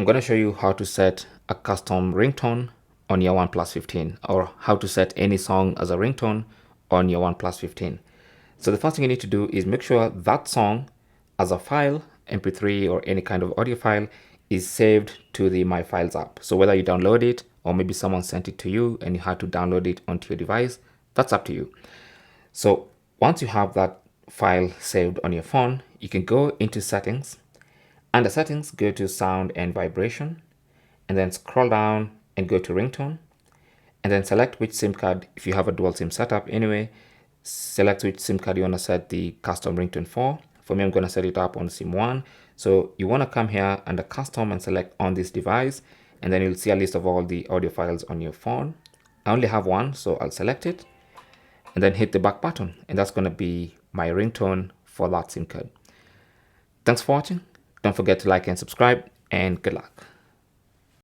I'm going to show you how to set a custom ringtone on your OnePlus 15, or how to set any song as a ringtone on your OnePlus 15. So the first thing you need to do is make sure that song as a file, MP3 or any kind of audio file, is saved to the My Files app. So whether you download it or maybe someone sent it to you and you had to download it onto your device, that's up to you. So once you have that file saved on your phone, you can go into settings. Under settings, go to sound and vibration, and then scroll down and go to ringtone, and then select which SIM card. If you have a dual SIM setup anyway, select which SIM card you want to set the custom ringtone for. For me, I'm going to set it up on SIM 1. So you want to come here under custom and select on this device, and then you'll see a list of all the audio files on your phone. I only have one, so I'll select it and then hit the back button, and that's going to be my ringtone for that SIM card. Thanks for watching. Don't forget to like and subscribe, and good luck.